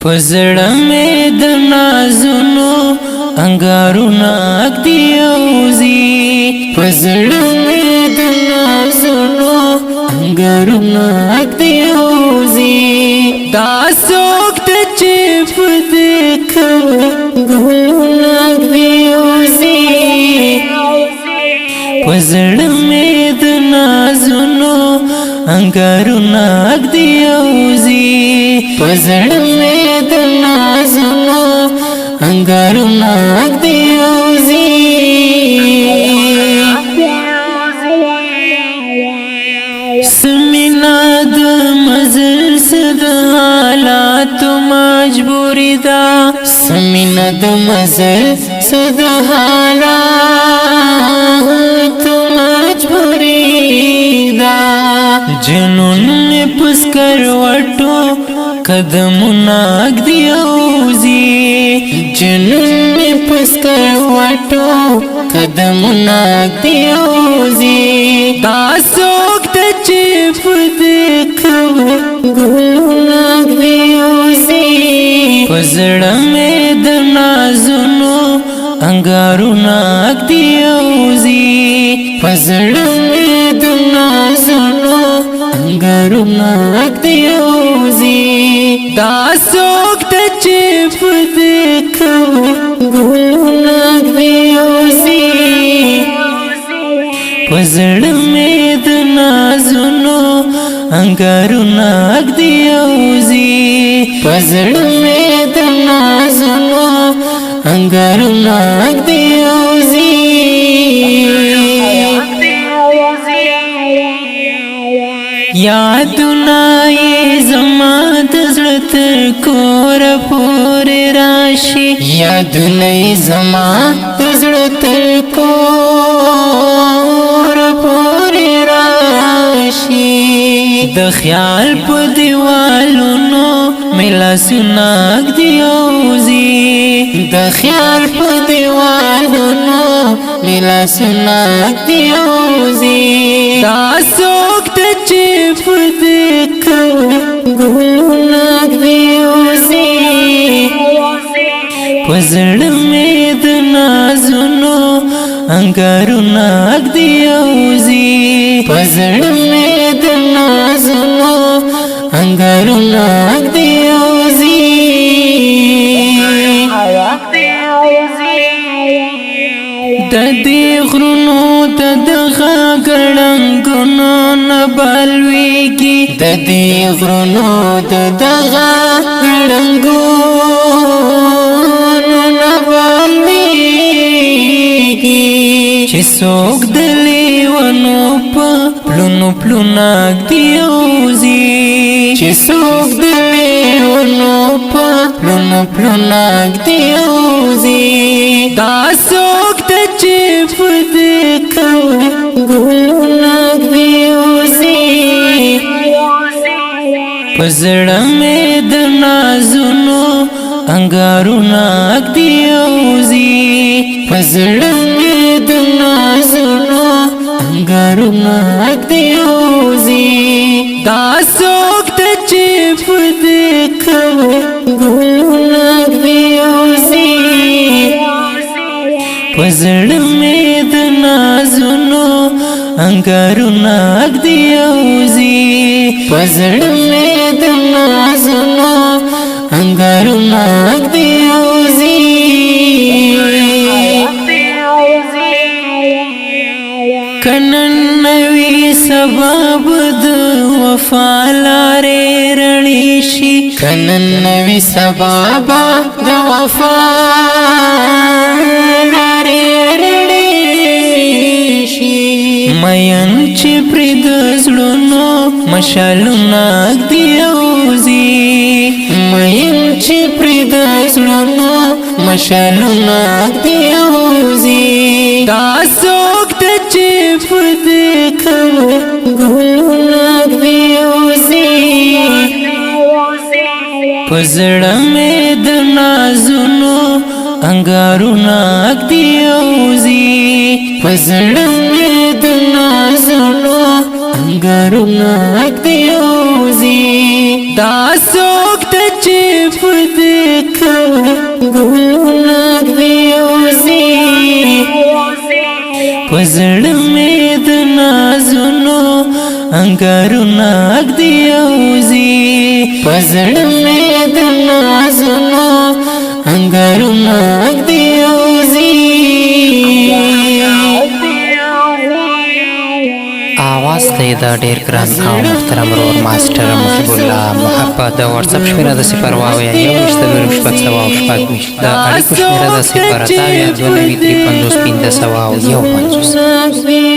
پزړه مې د نازونو انګارونه اګدي اوزي پزړه مې د نازونو انګارونه اګدي اوزي دا څوک ته چې په دې ګلونه اګدي اوزي پزړه مې د نازونو انګارونه اګدي اوزي پزړه مې د نازونو انګارونه اګدي اوزي سمینا د مزل صد حالات مجبوری دا سمینا د مزل صد حالات مجبوری دا جنون میں پسکر وٹو قدمونه اګدي اوزي جنون میں پسکر وٹو قدمونه اګدي اوزي دا څوک ته چې په دې ګلونه اګدي اوزي پزړه مې د نازونو انګارونه اګدي اوزي پزړه مې د نازونو انګارونه اګدي اوزي دا څوک ته چې په دې ګلونه اګدي اوزي پزړه مې د نازونو انګارونه اګدي اوزي پزړه مې د نازونو انګارونه اګدي اوزي یادونه یې زما د زړه تر کوره پورې راشي یادونه یې زما د زړه تر کوره پورې راشي د خیال په دیوالونو مې لاسونه اګدي اوزي د خیال په دیوالونو مې لاسونه اګدي اوزي دا څوک ته چې په دې ګلونه اګدي اوزي پزړه مې د نازونو انګارونه اګدي اوزي پزړه مې د نازونو انګارونه اګدي اوزي د دې غرونو د دغه ګړنګونو نه بلويږي د دې غرونو د دغه ګړنګونو نه بلويږي چې څوک د لیونو په پلونو پلونه اګدي اوزي چې څوک د لیونو په پلونو پلونه اګدي اوزي دا څوک ته چې په دې ګلونه اګدي اوزي پزړه مې د نازونو انګارونه اګدي اوزي پزړه مې د نازونو انګارونه اګدي اوزي دا څوک ته چې په دې ګلونه اګدي اوزي پزړه مې د نازونو انګارونه اګدي اوزي پزړه مې د نازونو انګارونه اګدي اوزي کنن نوی سبب د وفا لارې رڼې شي کنن نوی سبب د وفا مین چې پرې د زړونو مشالونه اګدي اوزي مین چې پرې د زړونو مشالونه اګدي اوزي دا څوک ته چې په دې ګلونه اګدي اوزي پزړه مې د نازونو انګارونه اګدي اوزي پزړه مې د نازونو انګارونه اګدي اوزي دا څوک ته چې په لکه ګلونه ږدي په زړه مې د نازونو انګارونه ږدي په زړه مې د نازونو انګارونه ږدي आवाज ته دا ډیر ګران او محترم رور ماستر محب الله محبت د واتس اپ شمیره د 0 واویا 1 شپږ سوه او شپږ د اړیکو شمیره د 0 اتاویا 2 93 50 15 150